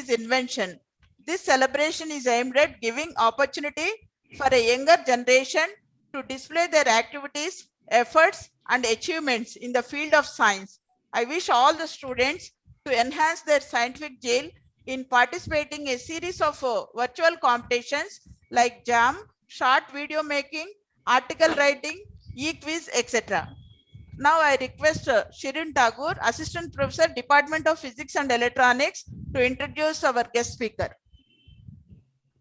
his invention. This celebration is aimed at giving opportunity for a younger generation to display their activities, efforts, and achievements in the field of science. I wish all the students to enhance their scientific zeal in participating in a series of virtual competitions like jam, short video making, article writing, e-quiz, etc. Now I request Shirin Tagore, Assistant Professor, Department of Physics and Electronics, to introduce our guest speaker.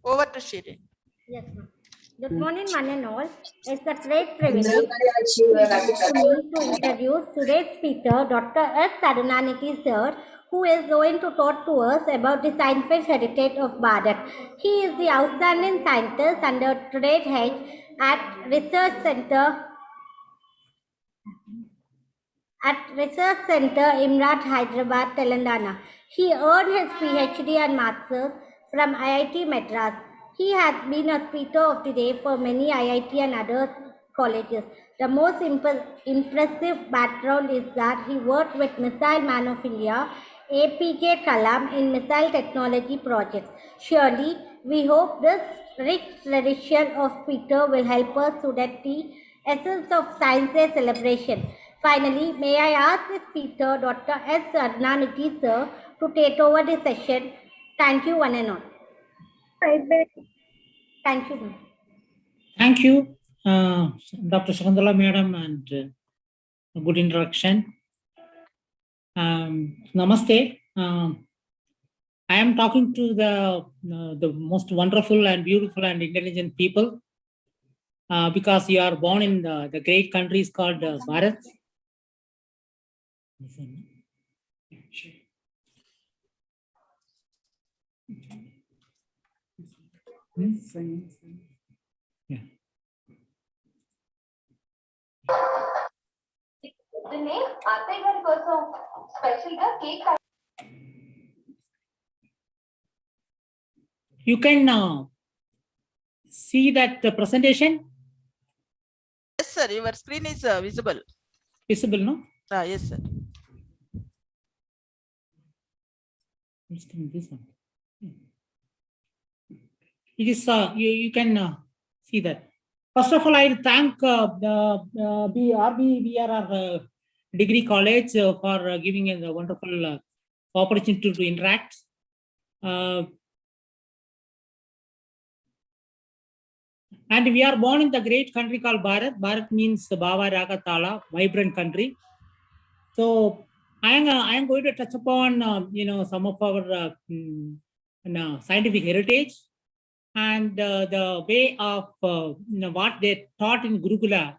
Over to Shirin. Yes, ma'am. Good morning, one and all. It's a great privilege for me to introduce today's speaker, Dr. S. Karunanidhi sir, who is going to talk to us about the scientific heritage of Bharat. He is the outstanding scientist and a trade head at Research Center Imrat, Hyderabad, Telangana. He earned his PhD and Masters from IIT Madras. He has been a speaker of the day for many IIT and other colleges. The most impressive background is that he worked with Missile Man of India, APK Kalam, in missile technology projects. Surely, we hope this rich tradition of speaker will help us to get the essence of Science Day celebration. Finally, may I ask the speaker, Dr. S. Karunanidhi sir, to take over the session. Thank you, one and all. Thank you, ma'am. Thank you, Dr. Shakundala madam, and good introduction. Namaste. I am talking to the most wonderful and beautiful and intelligent people because you are born in the great countries called Bharat. Yeah. The name Untitled also special cake. You can see that the presentation. Yes, sir. Your screen is visible. Visible, no? Yes, sir. This one. It is you can see that. First of all, I thank BRR Degree College for giving us a wonderful opportunity to interact. And we are born in the great country called Bharat. Bharat means the Bhava Raga Tala, vibrant country. So I am going to touch upon some of our scientific heritage and the way of what they taught in Gurukula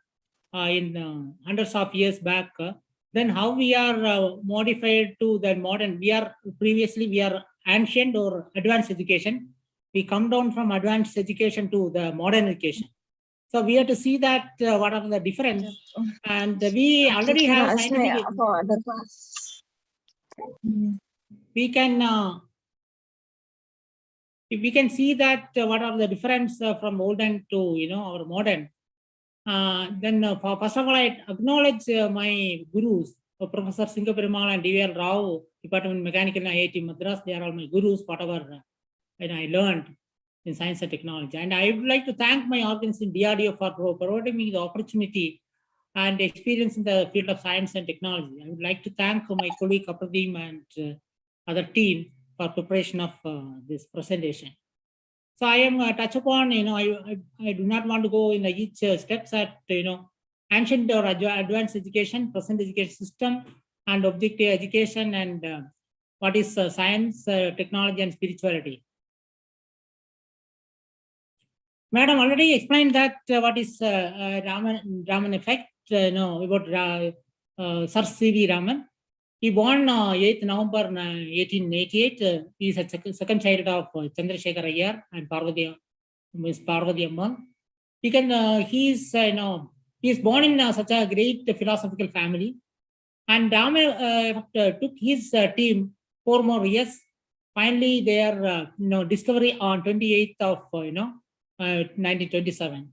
in hundreds of years back. Then how we are modified to the modern. We are ancient or advanced education. We come down from advanced education to the modern education. So we have to see that what are the difference. And we already have scientific. We can see that what are the difference from olden to our modern. First of all, I acknowledge my gurus, Professor Singapurimal and D.V.L. Rao, Department of Mechanical and IIT Madras. They are all my gurus, whatever I learned in science and technology. And I would like to thank my organization DRDO for providing me the opportunity and experience in the field of science and technology. I would like to thank my colleague Kapradeem and other team for preparation of this presentation. So I am touch upon, I do not want to go in each steps at, ancient or advanced education, present education system, and objective education, and what is science, technology, and spirituality. Madam already explained that what is Raman effect, about Sir C.V. Raman. He born 8th November 1888. He is a second child of Chandrasekhar Iyer and Miss Parvati Amman. He is born in such a great philosophical family. And Raman took his team 4 more years. Finally, their discovery on 28th of 1927.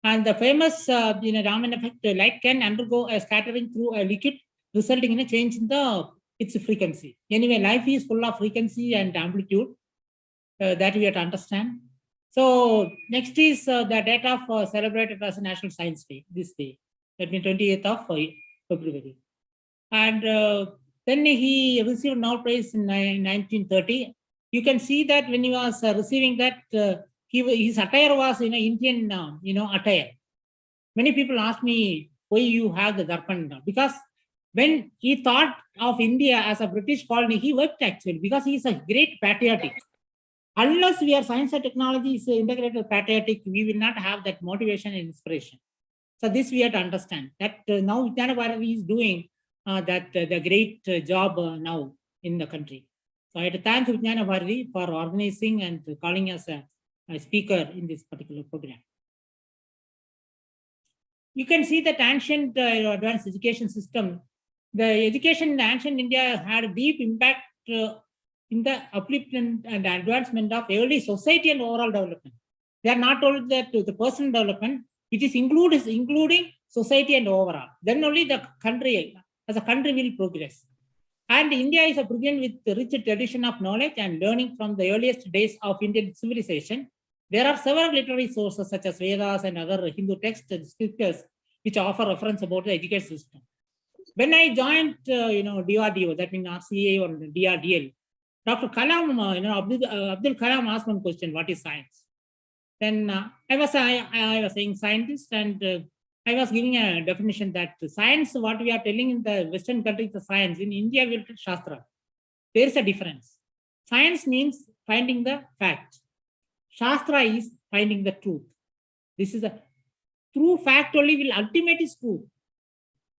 And the famous Raman effect, light can undergo a scattering through a liquid, resulting in a change in the its frequency. Anyway, life is full of frequency and amplitude that we have to understand. So next is the date of celebrated as a National Science Day, this day, that means 28th of February. And then he received Nobel Prize in 1930. You can see that when he was receiving that, his attire was Indian attire. Many people ask me why you have the darpan, because when he thought of India as a British colony, he wept actually, because he is a great patriotic. Unless we are science and technology is integrated patriotic, we will not have that motivation and inspiration. So this we have to understand that now Vijnana Bharati is doing the great job now in the country. So I have to thank Vijnana Bharati for organizing and calling us a speaker in this particular program. You can see that ancient advanced education system. The education in ancient India had a deep impact in the upliftment and advancement of early society and overall development. They are not only that to the personal development, it is including society and overall. Then only the country, as a country, will progress. And India is a brilliant with rich tradition of knowledge and learning from the earliest days of Indian civilization. There are several literary sources such as Vedas and other Hindu texts and scriptures which offer reference about the education system. When I joined, DRDO, that means RCA or DRDL, Dr. Kalam, Abdul Kalam asked one question: "What is science?" Then I was saying scientist, and I was giving a definition that science, what we are telling in the Western countries, the science in India, we will tell Shastra. There is a difference. Science means finding the fact. Shastra is finding the truth. This is a true fact only will ultimate is truth.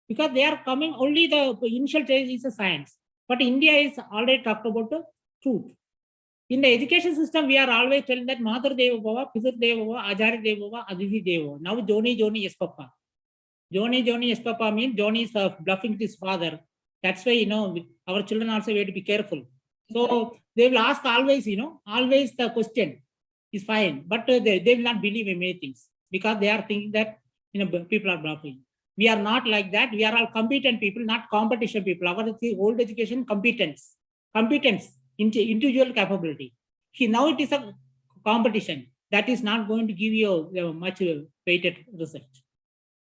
Because they are coming only the initial stage is a science. But India is already talked about the truth. In the education system, we are always telling that Mother Deva Bhava, Pitar Deva Bhava, Ajari Deva Bhava, Aditi Deva. Now Joni, yes Papa. Joni, yes Papa means Joni is bluffing his father. That's why, our children also have to be careful. So they will ask always, always the question is fine. But they will not believe in many things because they are thinking that, people are bluffing. We are not like that. We are all competent people, not competition people. Our old education, competence, individual capability. Now it is a competition that is not going to give you much weighted result.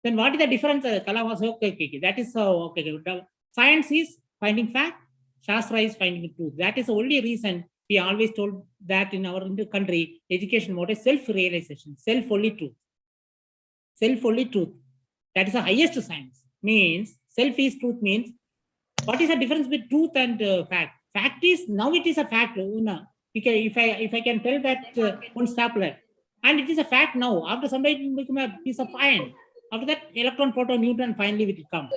Then what is the difference? Kala was okay. That is okay. Science is finding fact. Shastra is finding truth. That is the only reason we always told that in our country, education mode is self-realization, self-only truth. Self-only truth. That is the highest science. Means self is truth means what is the difference between truth and fact? Fact is now it is a fact. If I can tell that one stapler, and it is a fact now. After some time it will become a piece of iron. After that, electron, proton, neutron finally will come.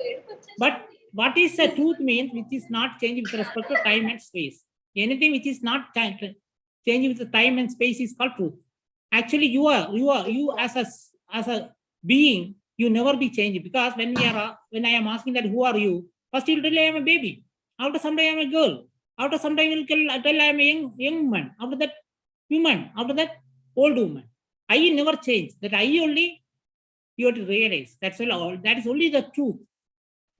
But what is the truth means which is not changing with respect to time and space. Anything which is not changing with the time and space is called truth. Actually, you as a being, you never be changed, because when I am asking that who are you, first you will tell I am a baby. After some time I am a girl. After some time you will tell I am a young woman. After that, human. After that, old woman. I never change. That I only you have to realize. That's all. That is only the truth.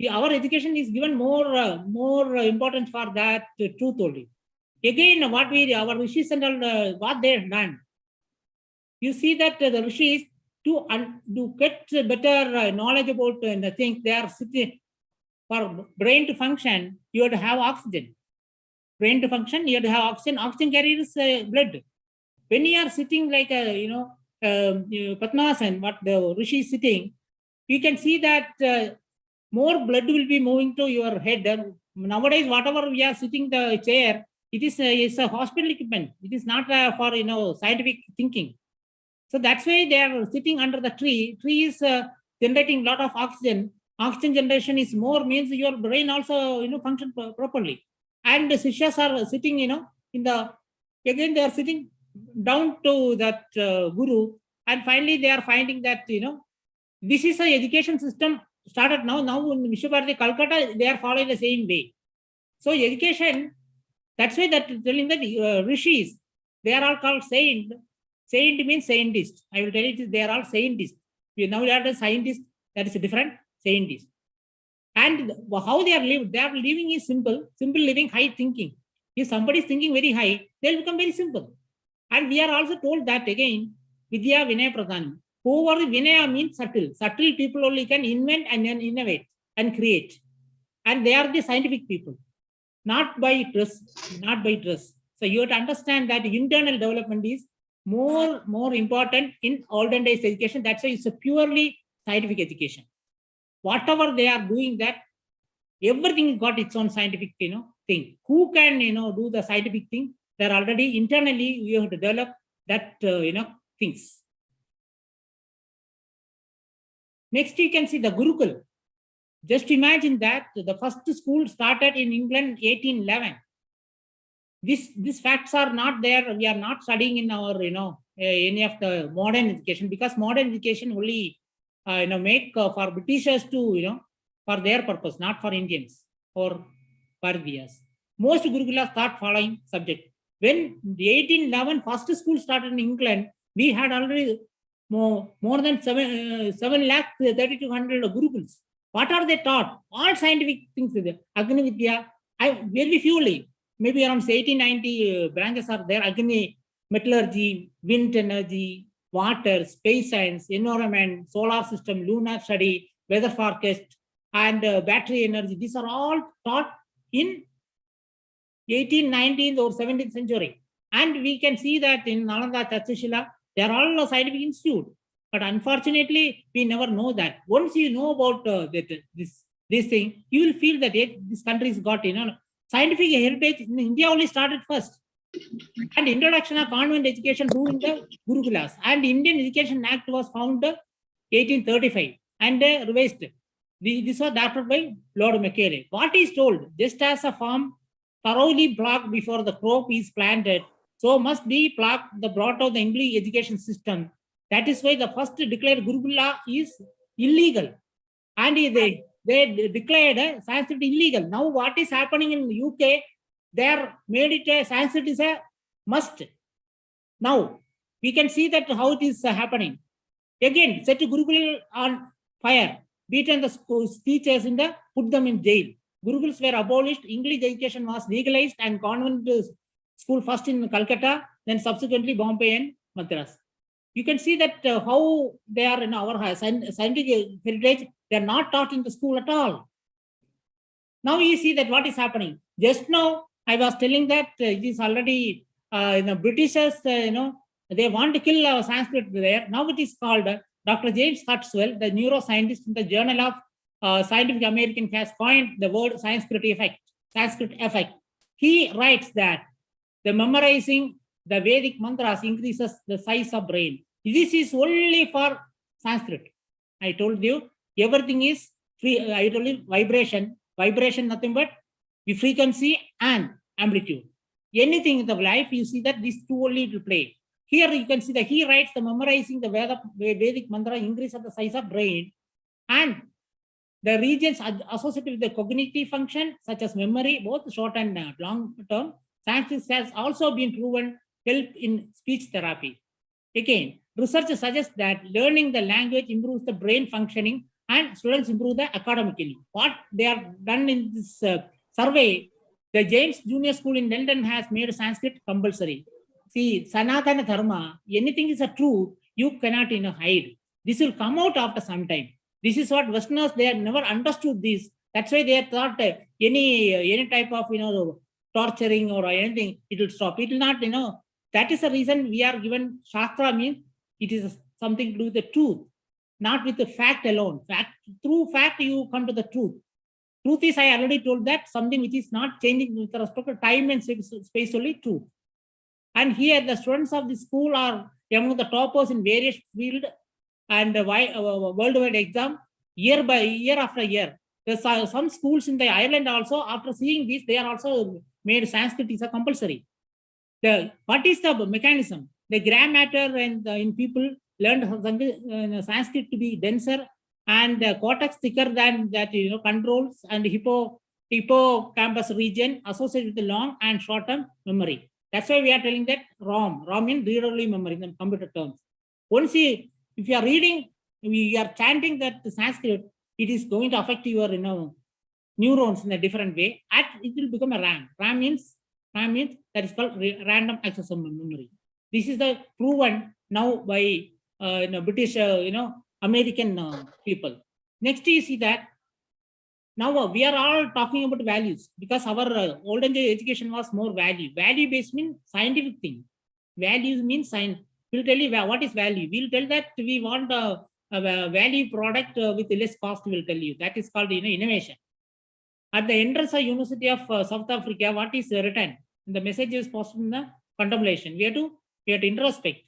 Our education is given more importance for that truth only. Again, our rishis and all, what they have done. You see that the rishis to get better knowledge about the things, they are sitting for brain to function. You have to have oxygen. Brain to function, you have to have oxygen. Oxygen carries blood. When you are sitting like Padmasana, what the rishi is sitting, you can see that more blood will be moving to your head. Nowadays, whatever we are sitting the chair, it is a hospital equipment. It is not for scientific thinking. So that's why they are sitting under the tree. Tree is generating a lot of oxygen. Oxygen generation is more, means your brain also function properly. And the Sishyas are sitting again they are sitting down to that guru, and finally they are finding that this is an education system started now in Vishwabharati, Calcutta, they are following the same way. So education, that's why that telling that rishis, they are all called saint. Saint means scientist. I will tell you, they are all scientists. Now we are the scientist, that is different, scientist. And how they are living is simple living, high thinking. If somebody is thinking very high, they'll become very simple. And we are also told that again, Vidya Vinaya Pradhanam. Whoever Vinaya means subtle. Subtle people only can invent and then innovate and create. And they are the scientific people, not by dress, not by dress. So you have to understand that internal development is more important in olden days education. That's why it's a purely scientific education. Whatever they are doing, that everything got its own scientific thing. Who can do the scientific thing? They're already internally, you have to develop that things. Next you can see the Gurukul. Just imagine that the first school started in England 1811. These facts are not there. We are not studying in our any of the modern education, because modern education only make for Britishers to for their purpose, not for Indians or Bharatiyas. Most Gurukulas start following subject. When the 1811 first school started in England, we had already more than 7,32,000 Gurukuls. What are they taught? All scientific things. Agni Vidya, very fewly, maybe around 1890 branches are there. Agni, metallurgy, wind energy, water, space science, environment, solar system, lunar study, weather forecast, and battery energy. These are all taught in 18th, 19th or 17th century. And we can see that in Nalanda, Takshashila, they are all a scientific institute. But unfortunately, we never know that. Once you know about this thing, you will feel that this country has got scientific heritage in India only started first. And introduction of convent education during the Gurukulas. And Indian Education Act was found 1835 and revised. This was drafted by Lord Macaulay. What is told, just as a farm thoroughly plucked before the crop is planted, so must be plucked the brought of the English education system. That is why the first declared Gurukula is illegal. And they declared Sanskrit illegal. Now what is happening in the UK, they are made it a Sanskrit is a must. Now we can see that how it is happening. Again, set Gurukul on fire, beaten the teachers put them in jail. Gurukuls were abolished, English education was legalized, and convent school first in Calcutta, then subsequently Bombay and Madras. You can see that how they are in our scientific heritage, they are not taught in the school at all. Now you see that what is happening. Just now, I was telling that it is already Britishers, they want to kill Sanskrit there. Now it is called Dr. James Hartswell, the neuroscientist in the Journal of Scientific American, has coined the word Sanskrit effect. He writes that the memorizing the Vedic mantras increases the size of brain. This is only for Sanskrit. I told you everything is free. I told you vibration, nothing but the frequency and amplitude. Anything in the life, you see that these two only will play. Here you can see that he writes the memorizing the Vedic mantra increases the size of brain, and the regions associated with the cognitive function, such as memory, both short and long term. Sanskrit has also been proven help in speech therapy. Again, research suggests that learning the language improves the brain functioning and students improve the academically. What they have done in this survey, the James Junior School in London has made Sanskrit compulsory. See, Sanatana Dharma, anything is a truth, you cannot hide. This will come out after some time. This is what Westerners, they have never understood this. That's why they thought any type of torturing or anything, it will stop. It will not, that is the reason we are given Shastra means it is something to do with the truth, not with the fact alone. Through fact, you come to the truth. Truth is, I already told that, something which is not changing with respect to time and space, only truth. And here the students of the school are among the toppers in various fields and worldwide exam year after year. There's some schools in the Ireland also, after seeing this, they are also made Sanskrit is a compulsory. What is the mechanism? The gram matter and in people learned Sanskrit to be denser and cortex thicker than that, controls and hippocampus region associated with the long and short-term memory. That's why we are telling that ROM means read-only memory in computer terms. Once if you are reading, you are chanting that Sanskrit, it is going to affect your neurons in a different way, it will become a RAM. RAM means that is called random access memory. This is the proven now by British, American people. Next, you see that now we are all talking about values because our olden education was more value. Value based means scientific thing. Values means science. We'll tell you what is value. We'll tell that we want a value product with less cost. We'll tell you that is called innovation. At the entrance of University of South Africa, what is written? The message is posted in the contemplation. We have to introspect.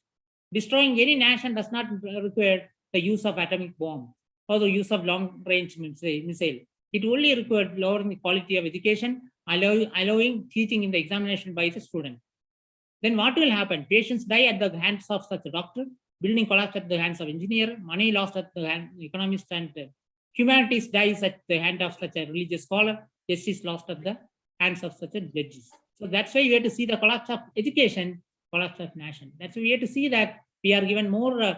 Destroying any nation does not require the use of atomic bomb or the use of long-range missile. It only required lowering the quality of education, allowing teaching in the examination by the student. Then what will happen? Patients die at the hands of such a doctor, building collapse at the hands of engineer, money lost at the hand of economist, and humanities dies at the hand of such a religious scholar, justice lost at the hands of such a judges. So that's why we have to see the collapse of education, collapse of nation. That's why we have to see that we are given more,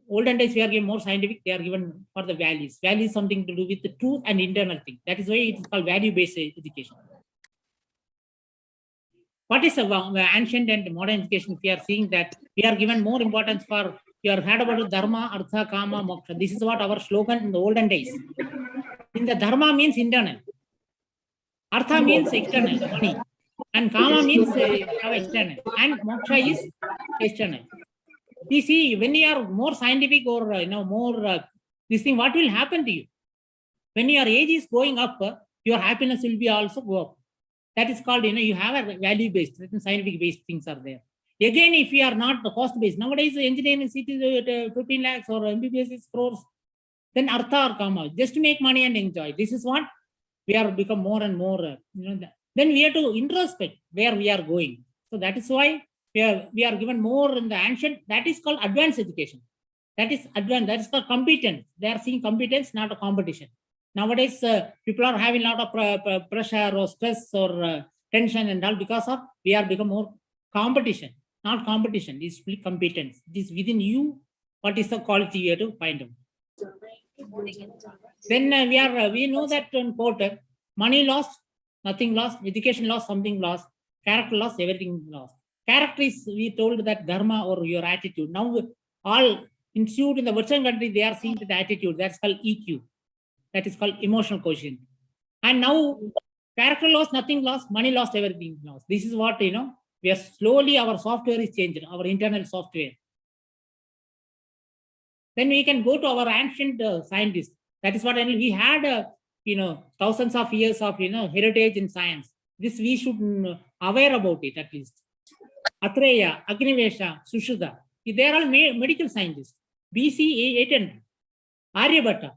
olden days we are given more scientific, they are given for the values. Value is something to do with the truth and internal thing. That is why it is called value-based education. What is the ancient and modern education? We are seeing that we are given more importance for, you have heard about dharma, artha, kama, moksha. This is what our slogan in the olden days. In the dharma means internal. Artha means external, money. And kama means external. And moksha is external. You see, when you are more scientific or more this thing, what will happen to you? When your age is going up, your happiness will be also go up. That is called, you have a value-based, scientific-based things are there. Again, if you are not the cost-based, nowadays the engineering seat is 15 lakhs or MBBS is crores, then artha or kama, just to make money and enjoy. This is what we are become more and more, then we have to introspect where we are going. So that is why we are given more in the ancient, that is called advanced education. That is advanced, that is called competence. They are seeing competence, not a competition. Nowadays, people are having a lot of pressure or stress or tension and all because of we are become more competition, not competition. It's competence. It is within you. What is the quality you have to find out? Then we know that in quote, money lost, nothing lost, education lost, something lost, character lost, everything lost. Character is, we told that dharma or your attitude. Now all institute in the Western country, they are seeing the attitude. That's called EQ. That is called emotional quotient. And now character lost, nothing lost, money lost, everything lost. This is what, we are slowly, our software is changing, our internal software. Then we can go to our ancient scientists. That is what we had, thousands of years of, heritage in science. This we should aware about it at least. Atreya, Agnivesha, Sushruta, they are all medical scientists. BC 800. Aryabhatta.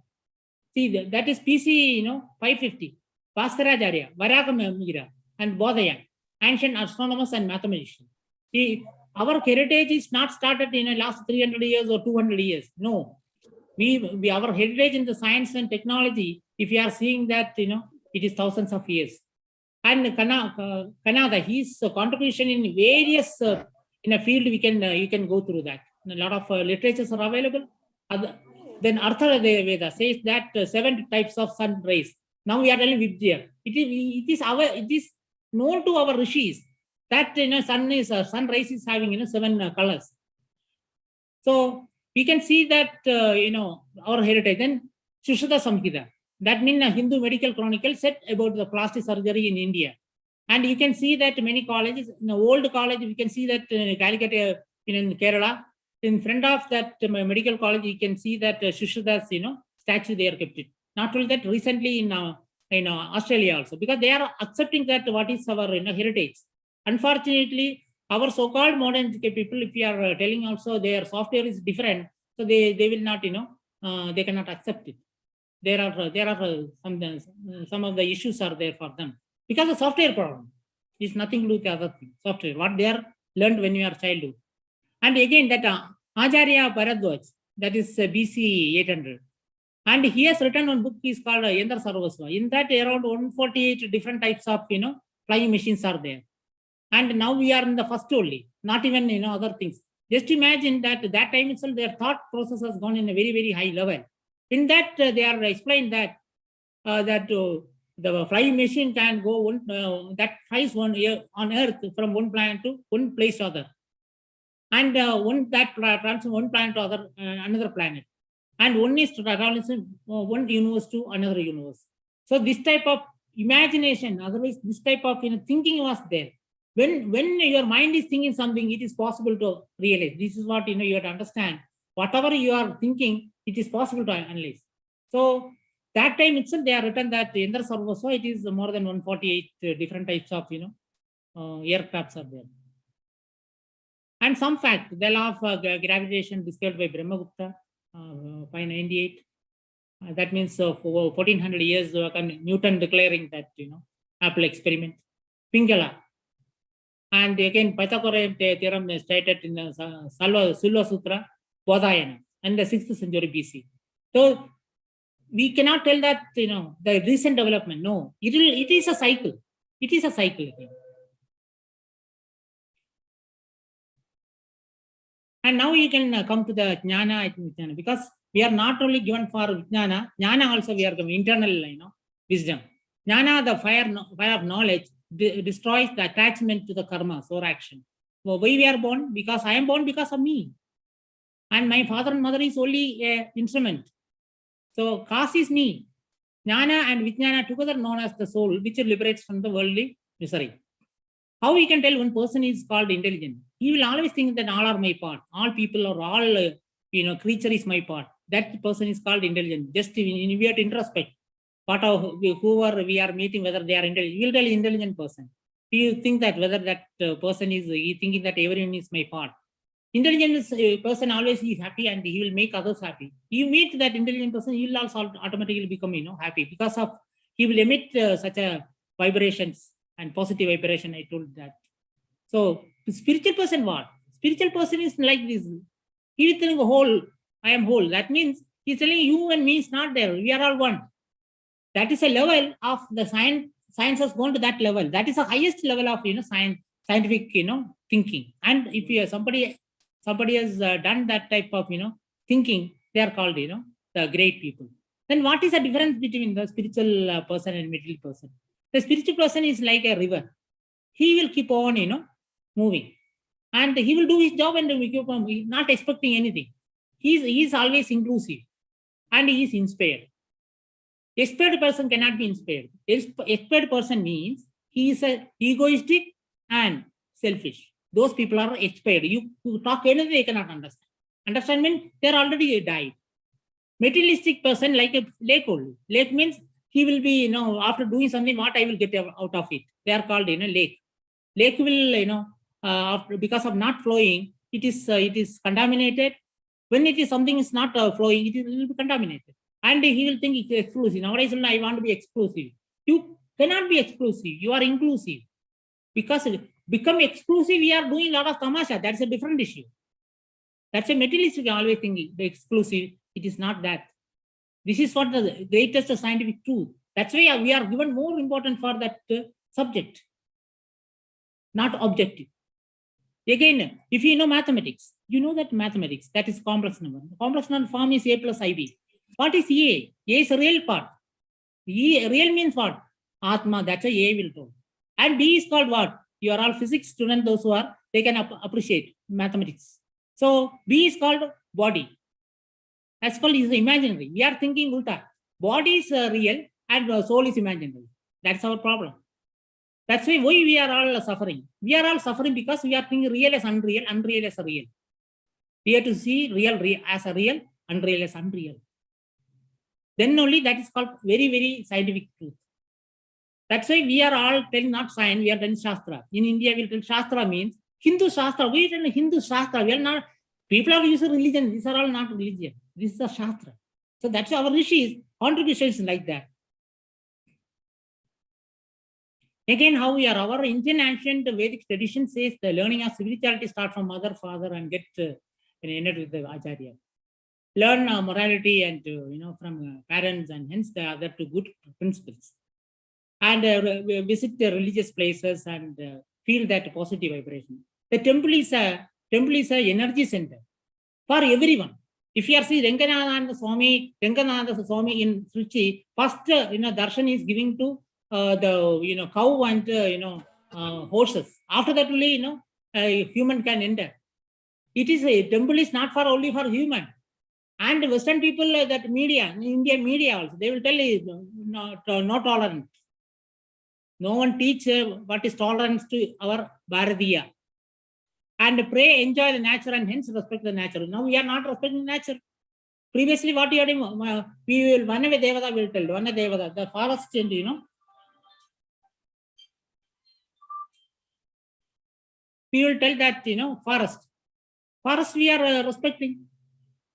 See, that is PC, 550. Bhaskaracharya, Varahamira, and Bodhaya, ancient astronomers and mathematicians. See, our heritage is not started in the last 300 years or 200 years. No. We our heritage in the science and technology, if you are seeing that, it is thousands of years. And Kannada, his contribution in various, in a field, you can go through that. A lot of literatures are available. Then Artha Veda says that 7 types of sun rays. Now we are telling Vidya. It is known to our rishis that sun rays is having 7 colors. So we can see that our heritage. Then Sushruta Samhita. That means a Hindu medical chronicle said about the plastic surgery in India. And you can see that many colleges, in the old college, we can see that Calicut in Kerala, in front of that medical college, you can see that Sushruta's statue they are kept it. Not only that, recently in Australia also, because they are accepting that what is our heritage. Unfortunately, our so-called modern people, if you are telling also their software is different, so they will not they cannot accept it. There are some of the issues are there for them because the software problem is nothing to do with the other thing. Software, what they are learned when you are childhood. And again, that Acharya Bharadwaj, that is BC 800. And he has written one book is called Yandra Sarvasva. In that, around 148 different types of flying machines are there. And now we are in the first only, not even other things. Just imagine that time itself, their thought process has gone in a very, very high level. In that, they are explained that The flying machine can go that flies on Earth from one planet to one place to other, and one that travels from one planet to other another planet, and one is travels one universe to another universe. So this type of imagination, otherwise this type of thinking was there. When your mind is thinking something, it is possible to realize. This is what you have to understand. Whatever you are thinking, it is possible to analyze. So that time itself, they are written that in the server, so it is more than 148 different types of aircrafts are there. And some fact, the law of gravitation discovered by Brahmagupta, 598. That means for 1400 years, Newton declaring that Apple experiment, Pingala. And again, Pythagorean theorem is stated in Silva Sutra, Bodhayana, in the 6th century BC. So we cannot tell that the recent development. No, it is a cycle. It is a cycle again. And now you can come to the jnana, because we are not only given for jnana also we are given internal wisdom. Jnana, the fire of knowledge, destroys the attachment to the karmas or action. So why we are born? Because I am born because of me. And my father and mother is only an instrument. So cause is me. Jnana and Vijnana together known as the soul, which liberates from the worldly misery. How we can tell one person is called intelligent? He will always think that all are my part. All people or all creature is my part. That person is called intelligent. Just we have to introspect. Whoever we are meeting, whether they are intelligent, you will tell intelligent person. Do you think that whether that person is thinking that everyone is my part? Intelligent person always is happy and he will make others happy. You meet that intelligent person, he will also automatically become happy because of he will emit such a vibrations and positive vibration. I told that. So spiritual person what? Spiritual person is like this. He is telling whole. I am whole. That means he is telling you and me is not there. We are all one. That is a level of the science has gone to that level. That is the highest level of scientific thinking. And if somebody has done that type of thinking, they are called the great people. Then what is the difference between the spiritual person and material person? The spiritual person is like a river. He will keep on moving, and he will do his job and we keep on not expecting anything. He is always inclusive and he is inspired. Expert person cannot be inspired. Expert person means he is egoistic and selfish. Those people are expired. You talk anything, they cannot understand. Understand means they are already died. Materialistic person like a lake only. Lake means he will be, after doing something, what I will get out of it. They are called, lake. Lake will, after, because of not flowing, it is contaminated. When it is something is not flowing, it will be contaminated. And he will think it's exclusive. Nowadays, I want to be exclusive. You cannot be exclusive. You are inclusive. Because become exclusive, we are doing a lot of tamasha. That's a different issue. That's a materialistic always thinking. The exclusive, it is not that. This is what the greatest scientific truth. That's why we are given more important for that subject, not objective. Again, if you know mathematics, you know that mathematics, that is complex number. The complex number form is A plus IB. What is A? A is a real part. Real means what? Atma, that's a A will tell. And B is called what? You are all physics students, those who are, they can appreciate mathematics. So B is called body. That's called is imaginary. We are thinking ulta. Body is real and soul is imaginary. That's our problem. That's why we are all suffering. We are all suffering because we are thinking real as unreal, unreal as a real. We have to see real as a real, unreal as unreal. Then only that is called very, very scientific truth. That's why we are all telling not science, we are telling Shastra. In India, we tell Shastra means Hindu Shastra. We tell Hindu Shastra. We are not, people are using religion. These are all not religion. This is a Shastra. So that's our Rishis contributions like that. Again, how we are, our Indian ancient Vedic tradition says the learning of spirituality starts from mother, father, and get ended with the Acharya. Learn morality and from parents, and hence the other two good principles. And visit the religious places and feel that positive vibration. The temple is a energy center for everyone. If you are seeing Ranganath Swami in Trichy, first darshan is giving to the cow and horses. After that only a human can enter. It is a temple is not for only for human. And Western people that media, Indian media also, they will tell you not tolerant. No one teach what is tolerance to our Bharatiya. And pray, enjoy the nature and hence respect the nature. Now we are not respecting nature. Previously, what you are doing, we will one way Devada will tell, one Devada, the forest and we will tell that forest we are respecting.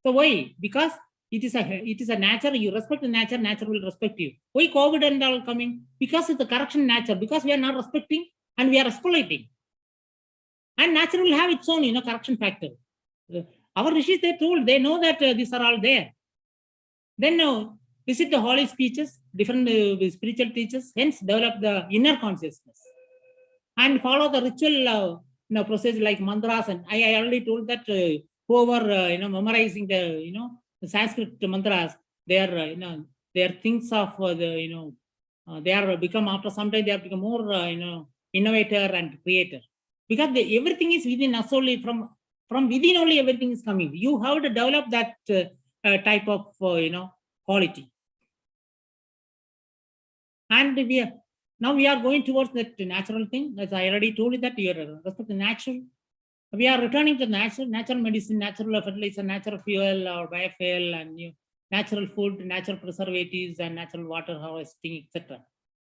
So why? Because it is a nature. You respect the nature, nature will respect you. Why COVID and all coming? Because it's the corruption nature. Because we are not respecting and we are exploiting. And nature will have its own corruption factor. Our rishis they know that these are all there. Then visit the holy speeches, different spiritual teachers, hence develop the inner consciousness and follow the ritual process like mantras. And I already told that whoever memorizing the Sanskrit mantras, they are things of they are become after some time they have become more innovator and creator, because everything is within us only. From within only everything is coming. You have to develop that type of quality. And now we are going towards that natural thing. As I already told you that you are respect the natural. We are returning to natural medicine, natural fertilizer, natural fuel or biofuel, and natural food, natural preservatives, and natural water harvesting, etc.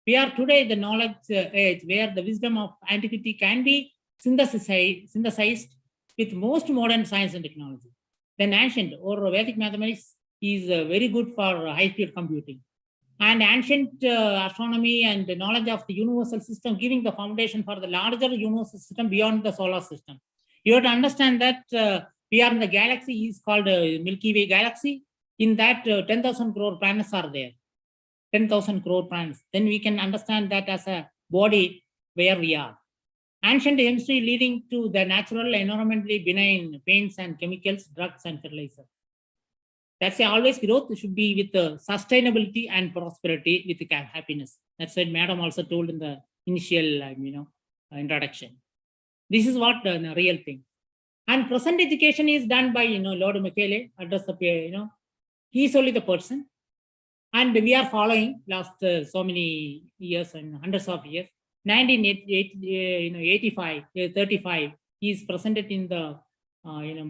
We are today the knowledge age where the wisdom of antiquity can be synthesized with most modern science and technology. Then ancient or Vedic mathematics is very good for high-speed computing. And ancient astronomy and the knowledge of the universal system giving the foundation for the larger universal system beyond the solar system. You have to understand that we are in the galaxy is called Milky Way galaxy. In that 10,000 crore planets are there. 10,000 crore planets. Then we can understand that as a body where we are. Ancient chemistry leading to the natural, environmentally benign paints and chemicals, drugs and fertilizer. That's always growth should be with sustainability and prosperity with happiness. That's what Madam also told in the initial, introduction. This is what the real thing. And present education is done by, Lord Michele, address the, he is only the person. And we are following last so many years and hundreds of years. 1985, 35, he is presented in the,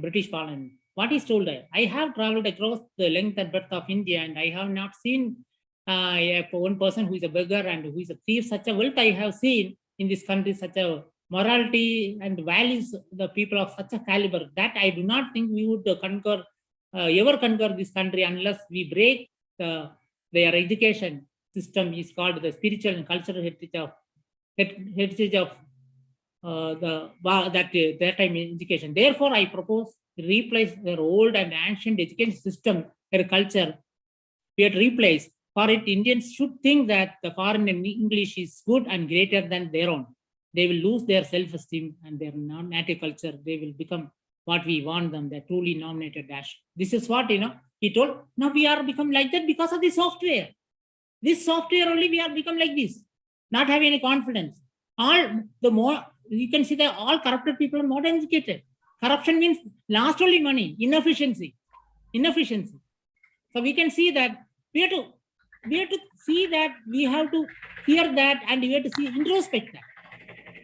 British Parliament. What is told there? I have traveled across the length and breadth of India, and I have not seen one person who is a beggar and who is a thief. Such a wealth I have seen in this country, such a morality and values the people of such a caliber that I do not think we would ever conquer this country unless we break their education system is called the spiritual and cultural heritage of that time education. Therefore, I propose to replace their old and ancient education system, their culture. We have to replace. For it, Indians should think that the foreign English is good and greater than their own. They will lose their self-esteem and their non-native culture. They will become what we want them, the truly nominated dash. This is what, he told. Now we are become like that because of the software. This software only we are become like this, not having any confidence. All the more, you can see that all corrupted people are not educated. Corruption means last only money, inefficiency. So we can see that we have to see that, we have to hear that, and we have to see introspect that.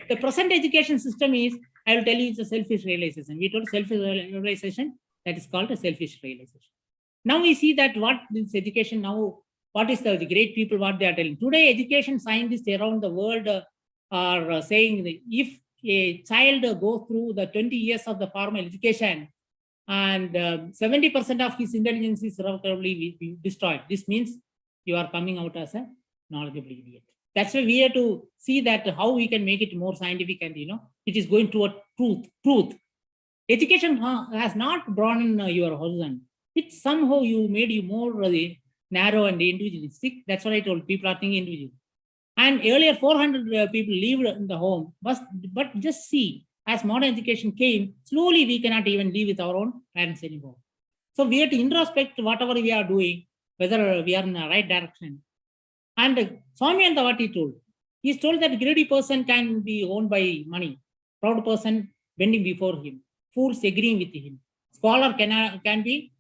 The present education system is, I will tell you, it's a selfish realization. We told selfish realization, that is called a selfish realization. Now we see that what this education now, what is the great people, what they are telling. Today, education scientists around the world are saying that if a child goes through the 20 years of the formal education and 70% of his intelligence is irreparably destroyed, this means you are coming out as a knowledgeable idiot. That's why we have to see that how we can make it more scientific and, it is going toward truth. Education has not broadened your horizon. It somehow made you more narrow and individualistic. That's what I told. People are thinking individual. And earlier 400 people lived in the home, but just see, as modern education came, slowly we cannot even live with our own parents anymore. So we have to introspect whatever we are doing, whether we are in the right direction. And Swami, what he told? He's told that greedy person can be owned by money, proud person bending before him, fools agreeing with him. Scholar can be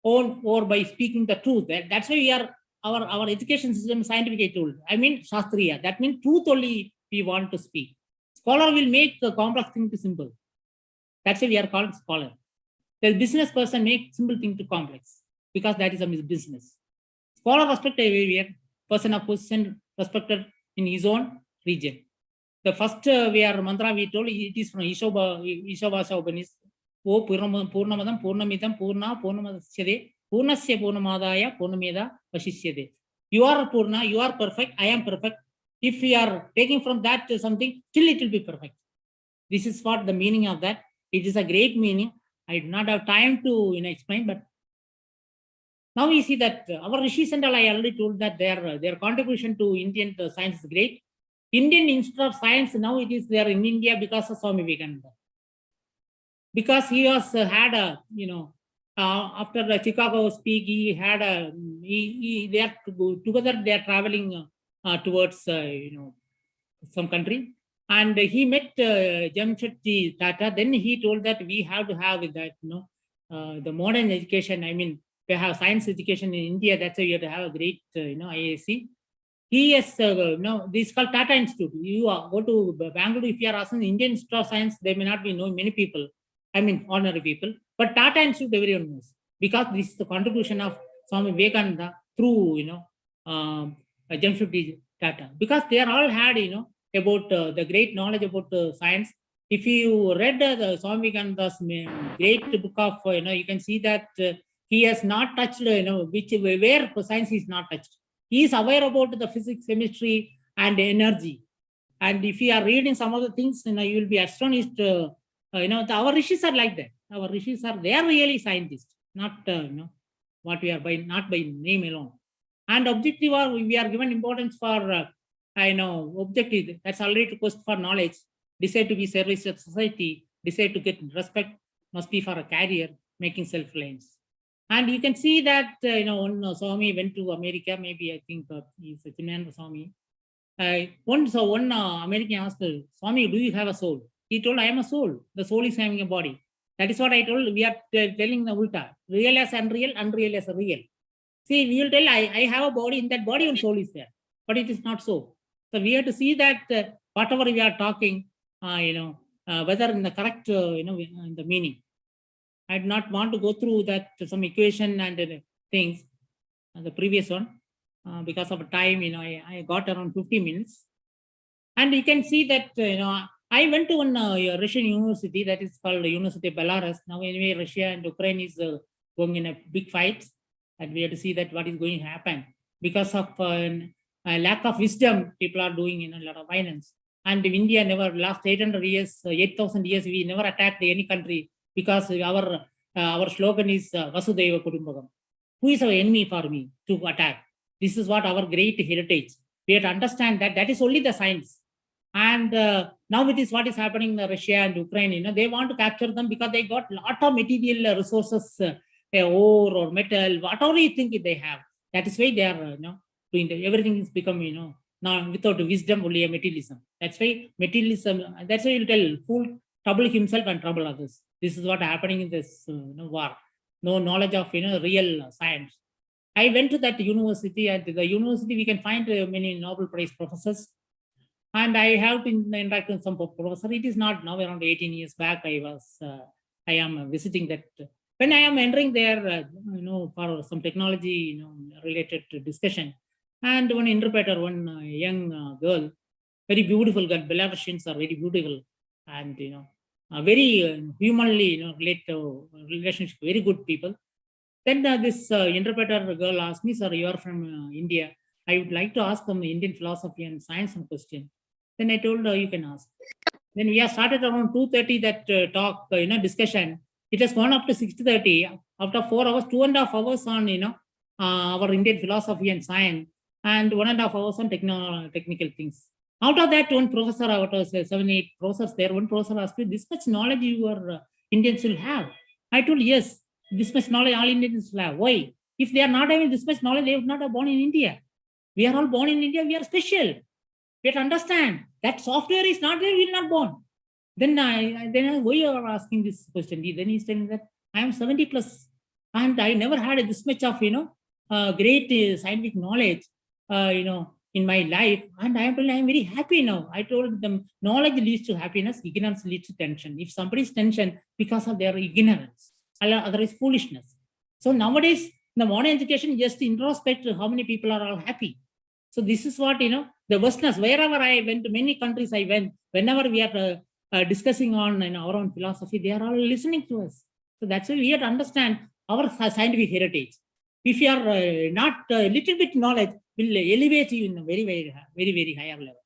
owned or by speaking the truth. That's why we are our education system is scientific tool. I mean Shastriya. That means truth only we want to speak. Scholar will make the complex thing to simple. That's why we are called scholar. The business person make simple thing to complex because that is a business. Scholar respect everywhere. Person of position respected in his own region. The first we are mantra we told it is from Ishavasa Upanishad. O Purnamadam Purnamidam Purna Purnamasyade Purnasya Purnamadaya Purnameda Vashishyade. You are Purna, you are perfect, I am perfect. If we are taking from that something, still it will be perfect. This is what the meaning of that. It is a great meaning. I do not have time to explain, but now we see that our Rishis and all, I already told that their contribution to Indian science is great. Indian Institute of Science, now it is there in India because of Swami Vivekananda. Because he was had a, after the Chicago speak, he had a, they are together, they are traveling towards, some country. And he met Jamshedji Tata. Then he told that we have to have that, the modern education. I mean, we have science education in India. That's why you have to have a great, IAC. He is, this is called Tata Institute. You go to Bangalore, if you are asking the Indian Institute of Science, they may not be knowing many people. I mean, ordinary people. But Tata Institute, everyone knows. Because this is the contribution of Swami Vivekananda through, Jamshedji Tata. Because they are all had, about the great knowledge about science. If you read the Swami Vivekananda's great book of, you can see that he has not touched, where science is not touched. He is aware about the physics, chemistry, and energy. And if you are reading some of the things, you will be astonished. Our rishis are like that. Our rishis they are really scientists, not what we are not by name alone. And objective we are given importance for objective. That's already to quest for knowledge. Decide to be service to society. Decide to get respect. Must be for a career, making self-reliance. And you can see that, when Swami went to America, maybe I think he's a Chinnan Swami. One American asked, Swami, do you have a soul? He told, I am a soul. The soul is having a body. That is what I told. We are telling the ulta. Real as unreal, unreal as real. See, we will tell, I have a body. In that body, one soul is there. But it is not so. So we have to see that whatever we are talking, whether in the correct, in the meaning. I do not want to go through that some equation and things, the previous one, because of time, I got around 50 minutes. And you can see that, I went to one Russian university that is called University of Belarus. Now, anyway, Russia and Ukraine is going in a big fight. And we have to see that what is going to happen. Because of a lack of wisdom, people are doing a lot of violence. And India never, last 800 years, 8,000 years, we never attacked any country. Because our slogan is Vasudhaiva Kutumbakam. Who is our enemy for me to attack? This is what our great heritage. We have to understand that that is only the science. And now it is what is happening in Russia and Ukraine. They want to capture them because they got a lot of material resources, ore or metal, whatever you think they have. That is why they are doing that. Everything is become, now without wisdom, only a materialism. That's why materialism, that's why you'll tell, fool trouble himself and trouble others. This is what happening in this war. No knowledge of real science. I went to that university. At the university, we can find many Nobel Prize professors. And I have to interact with some professor. It is not now around 18 years back. I am visiting that. When I am entering there, for some technology, related to discussion, and one interpreter, one young girl, very beautiful girl. Belarusians are very beautiful, and very humanly, relationship, very good people. Then this interpreter girl asked me, sir, you are from India. I would like to ask them Indian philosophy and science some question. Then I told her, you can ask. Then we have started around 2:30 that talk, discussion. It has gone up to 6:30. After 4 hours, 2.5 hours on, our Indian philosophy and science, and 1.5 hours on technical things. Out of that, one professor, out of 7, 8 professors there, one professor asked me, this much knowledge your Indians will have. I told, yes, this much knowledge all Indians will have. Why? If they are not having this much knowledge, they would not have born in India. We are all born in India. We are special. We have to understand that software is not there. We will not born. Then why you are asking this question? Then he's telling that I am 70 plus and I never had this much of, great scientific knowledge, in my life. And I am very happy now. I told them knowledge leads to happiness, ignorance leads to tension. If somebody is tension because of their ignorance, otherwise foolishness. So nowadays, the modern education just introspect how many people are all happy. So this is what, the vastness, wherever I went, to many countries I went, whenever we are discussing on our own philosophy, they are all listening to us. So that's why we have to understand our scientific heritage. If you are not a little bit knowledge, will elevate you in a very, very higher level.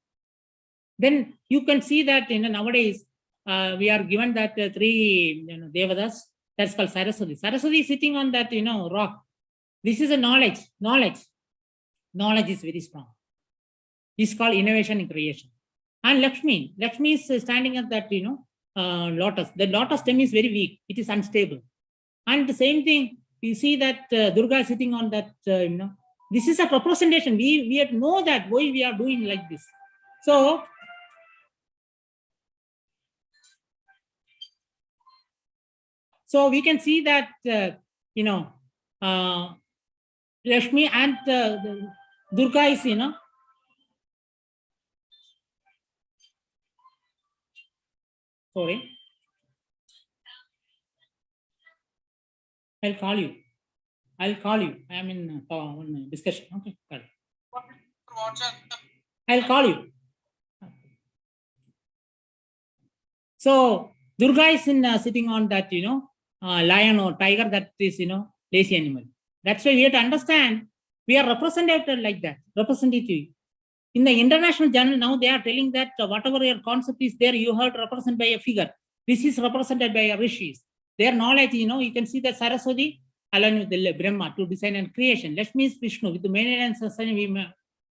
Then you can see that nowadays we are given that three devadas. That's called Saraswati. Saraswati is sitting on that rock. This is a knowledge. Knowledge is very strong. It's called innovation and creation. And Lakshmi is standing at that lotus. The lotus stem is very weak. It is unstable. And the same thing, you see that Durga is sitting on that. This is a representation. We have to know that why we are doing like this. So we can see that Lakshmi and Durga is sorry. I'll call you. I am in discussion. Okay. I'll call you. So Durga is sitting on that, lion or tiger, that is, lazy animal. That's why we have to understand we are represented like that, representative. In the international journal, now they are telling that whatever your concept is there, you have to represent by a figure. This is represented by a rishis. Their knowledge, you can see that Saraswati along with the Brahma to design and creation. Lakshmi is Vishnu. With the maintenance and sustain, we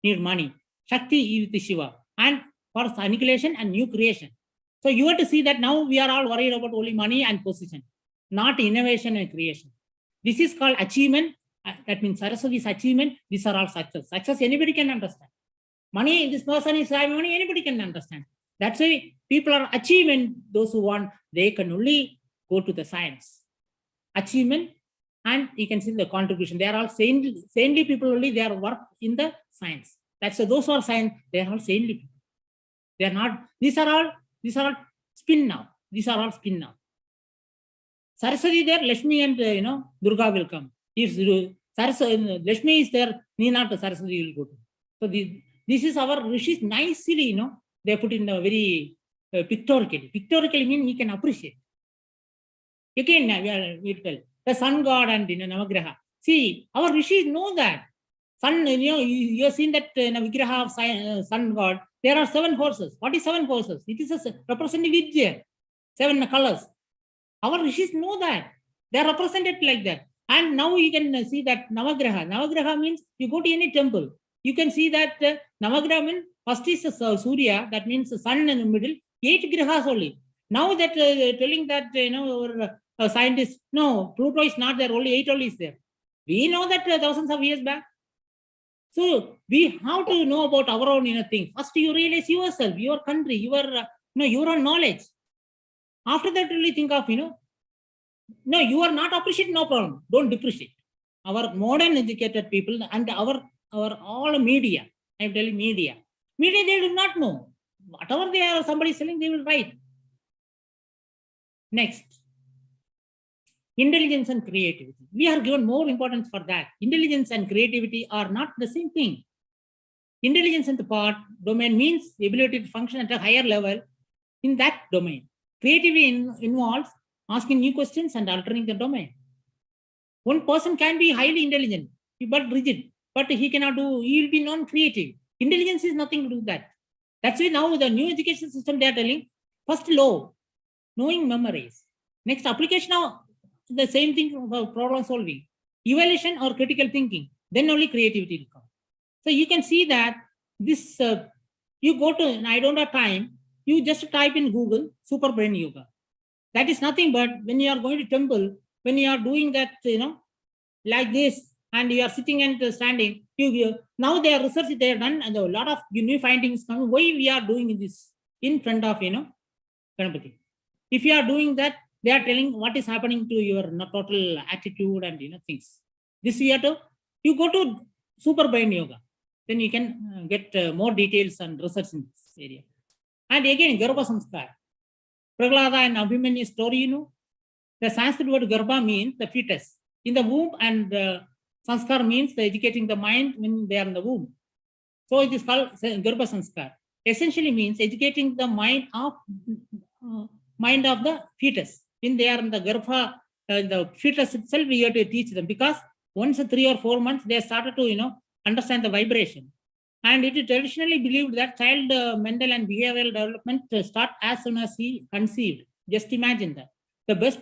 need money. Shakti is with Shiva. And for annihilation and new creation. So you have to see that now we are all worried about only money and position, not innovation and creation. This is called achievement. That means Saraswati's achievement. These are all success. Success anybody can understand. Money, this person is having money, anybody can understand. That's why people are achievement. Those who want, they can only go to the science. Achievement, and you can see the contribution. They are all saintly people only. They are work in the science. That's why those who are science, they are all saintly people. They are not. These are all spin now. These are all spin now. Saraswati there, Lakshmi and Durga will come. If Lakshmi is there, need not Saraswati will go to. So this is our rishis nicely, they put in a very pictorially. Pictorially means we can appreciate. Again, we tell the sun god and Navagraha. See, our rishis know that. Sun, you have seen that in a Vigraha of sun god, there are 7 horses. What is 7 horses? It is a representing Vidya, 7 colors. Our rishis know that. They are represented like that. And now you can see that Navagraha. Navagraha means you go to any temple. You can see that Navagraha means first is Surya, that means the sun in the middle, 8 grahas only. Now that telling that, our scientists, no, Pluto is not there, only 8 only is there. We know that thousands of years back. So we have to know about our own thing. First you realize yourself, your country, your own knowledge. After that, really think of, no, you are not appreciating, no problem. Don't depreciate. Our modern educated people and our all media, I'm telling media, they do not know. Whatever somebody is selling, they will write. Next. Intelligence and creativity. We are given more importance for that. Intelligence and creativity are not the same thing. Intelligence in the part domain means the ability to function at a higher level in that domain. Creativity involves asking new questions and altering the domain. One person can be highly intelligent, but rigid, but he will be non-creative. Intelligence is nothing to do with that. That's why now the new education system, they are telling, first law, knowing, memorize. Next, application of the same thing for problem solving, evaluation or critical thinking, then only creativity will come. So you can see that this, you go to, and I don't have time, you just type in Google, super brain yoga. That is nothing but when you are going to temple, when you are doing that, like this, and you are sitting and standing. Now they are research they have done, and a lot of new findings come. Why we are doing this in front of Ganapati? If you are doing that, they are telling what is happening to your total attitude and things. This we have to. You go to super brain yoga, then you can get more details and research in this area. And again, Garbha Samskar, Prahlada and Abhimanyu story, the Sanskrit word Garbha means the fetus in the womb, and Sanskar means the educating the mind when they are in the womb. So it is called Garbha Sanskar. Essentially means educating the mind of the fetus. When they are in the Garbha, the fetus itself, we have to teach them, because once 3 or 4 months, they started to understand the vibration. And it is traditionally believed that child mental and behavioral development start as soon as he conceived. Just imagine that. The best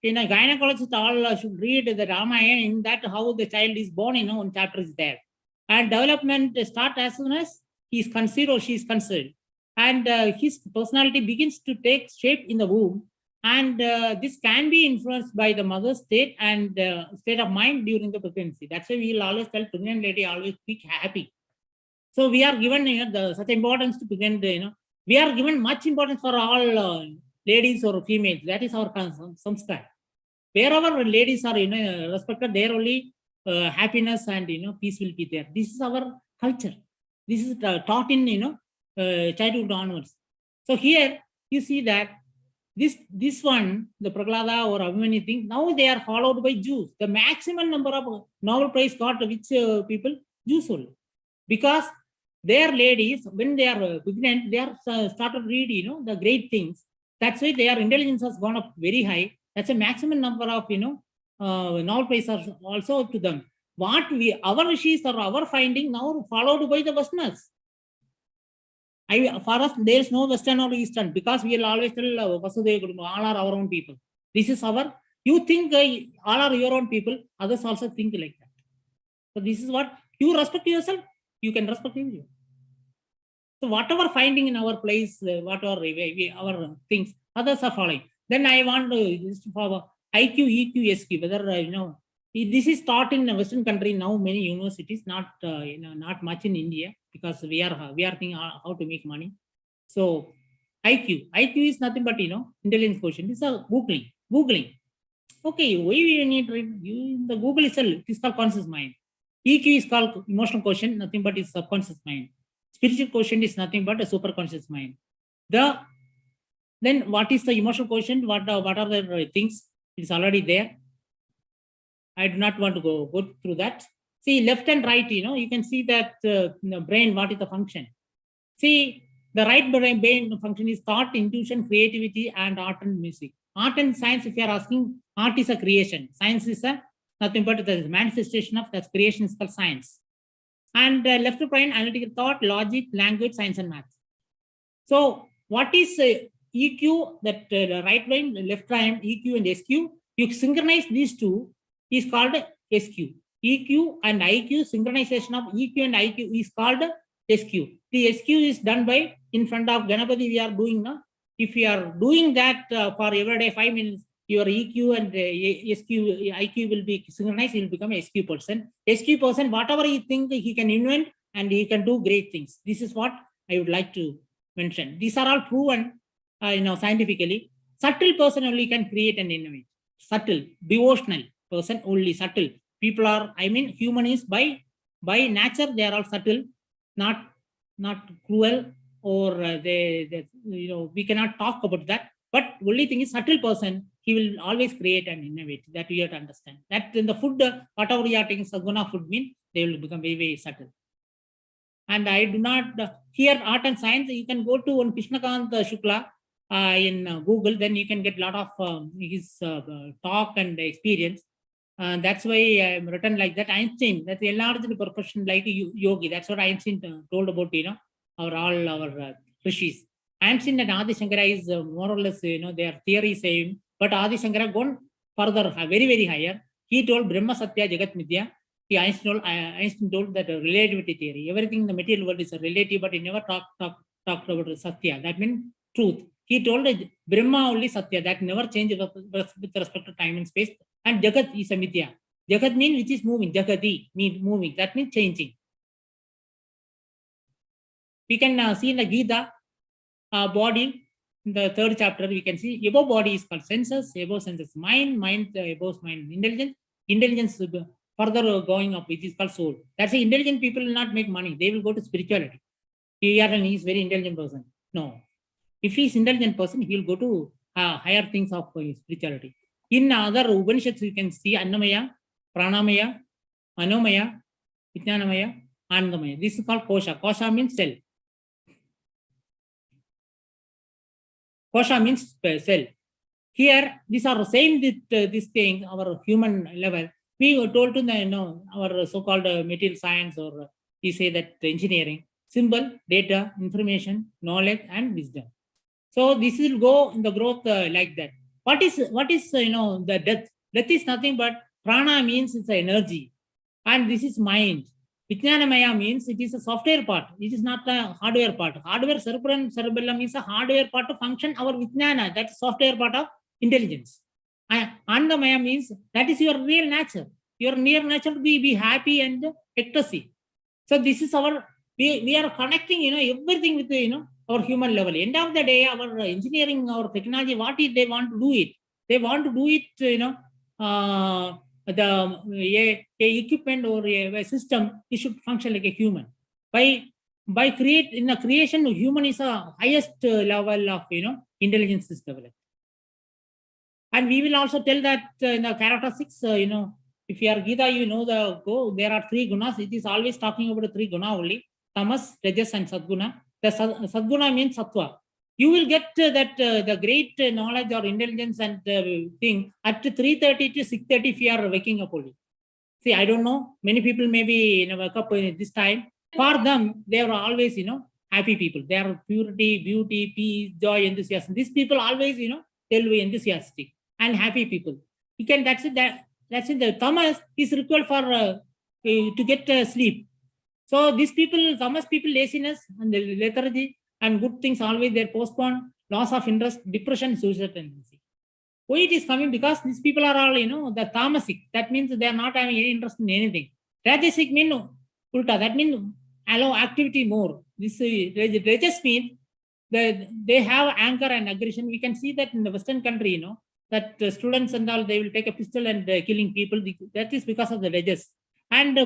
gynecologist all should read the Ramayana. In that, how the child is born, one chapter is there. And development start as soon as he is conceived or she is conceived. And his personality begins to take shape in the womb. And this can be influenced by the mother's state and state of mind during the pregnancy. That's why we will always tell pregnant lady always be happy. So we are given such importance to pregnant. We are given much importance for all ladies or females. That is our samskar. Wherever ladies are respected, there only happiness and peace will be there. This is our culture. This is taught in childhood onwards. So here you see that this one, the Prahlada or Abhimanyu thing, now they are followed by Jews. The maximum number of Nobel Prize got which people? Jews only. Because their ladies, when they are pregnant, they are started reading the great things. That's why their intelligence has gone up very high. That's a maximum number of Nobel Prize are also to them. What our rishis or our finding now followed by the Westerners. For us, there is no Western or Eastern, because we will always tell all are our own people. This is our. You think all are your own people. Others also think like that. So this is what you respect yourself. You can respect you. So whatever finding in our place, whatever our things, others are following. Then I want to just follow IQ, EQ, SQ. Whether this is taught in a Western country now, many universities, not not much in India, because we are thinking how to make money. So IQ is nothing but intelligence quotient. This is googling. Okay, why we need the Google itself? It is called conscious mind. EQ is called emotional quotient, nothing but is subconscious mind. Spiritual quotient is nothing but a superconscious mind. Then what is the emotional quotient? What are the things? It is already there. I do not want to go through that. See, left and right, you can see that the brain, what is the function? See, the right brain function is thought, intuition, creativity, and art and music. Art and science, if you are asking, art is a creation. Science is nothing but the manifestation of that creation is called science. And left brain, analytical thought, logic, language, science, and math. So what is EQ, that right brain, left brain, EQ and SQ? You synchronize these two is called SQ. EQ and IQ, synchronization of EQ and IQ is called SQ. The SQ is done by in front of Ganapati we are doing now. If you are doing that for every day 5 minutes, your EQ and SQ, IQ will be synchronized, he will become a SQ person. SQ person, whatever he thinks he can invent and he can do great things. This is what I would like to mention. These are all proven scientifically. Subtle person only can create and innovate. Subtle, devotional person only, subtle. People are, human is by nature, they are all subtle, not cruel, or we cannot talk about that. But only thing is subtle person, he will always create and innovate. That we have to understand. That in the food, whatever we are taking saguna food mean, they will become very, very subtle. And I do not, here art and science, you can go to one Krishnakant Shukla in Google, then you can get a lot of his talk and experience. That's why I'm written like that. Einstein, that's enlarged profession like yogi. That's what Einstein told about, our rishis. Einstein and Adi Shankara is more or less, their theory same, but Adi Shankara gone further, very, very higher. He told Brahma Satya Jagat Midya. Einstein told that relativity theory, everything in the material world is a relative, but he never talked about Satya. That means truth. He told Brahma only Satya, that never changes with respect to time and space, and Jagat is a Midya. Jagat means which is moving. Jagati means moving. That means changing. We can see in the Gita body, in the 3rd chapter, we can see above body is called senses, above senses mind, above mind intelligence, intelligence further going up, which is called soul. That's why intelligent people will not make money. They will go to spirituality. He is very intelligent person. No. If he is intelligent person, he will go to higher things of spirituality. In other Upanishads, you can see Annamaya, Pranamaya, Manomaya, Vijnanamaya, Anandamaya. This is called Kosha. Kosha means cell. Kosha means cell. Here, these are saying this thing, our human level. We were told to our so-called material science, or we say that engineering, symbol, data, information, knowledge, and wisdom. So this will go in the growth like that. What is the death? Death is nothing but prana means it's energy, and this is mind. Vijnanamaya means it is a software part. It is not a hardware part. Hardware cerebellum is a hardware part to function our Vijnana. That's software part of intelligence. Anandamaya means that is your real nature. Your real nature to be happy and ecstasy. So this is our, we are connecting, everything with, our human level. End of the day, our engineering, our technology, what is they want to do it? They want to do it, the equipment or a system, it should function like a human. By creation, human is a highest level of intelligence system. And we will also tell that in the characteristics, if you are Gita, there are 3 gunas. It is always talking about the 3 guna only: tamas, rajas, and sadguna. The sadguna means sattva. You will get that the great knowledge or intelligence and thing at 3:30 to 6:30 if you are waking up only. See, I don't know. Many people maybe wake up this time. For them, they are always happy people. They are purity, beauty, peace, joy, enthusiasm. These people always they'll be enthusiastic and happy people. You can that's it. That's it. The tamas is required for to get sleep. So these people, tamas people, laziness and the lethargy and good things always they're postponed, loss of interest, depression, suicide tendency. Why it is coming? Because these people are all, the tamasic. That means they are not having any interest in anything. Rajasic means ulta. That means allow activity more. This rajas means they have anger and aggression. We can see that in the Western country, that students and all, they will take a pistol and killing people. That is because of the rajas. And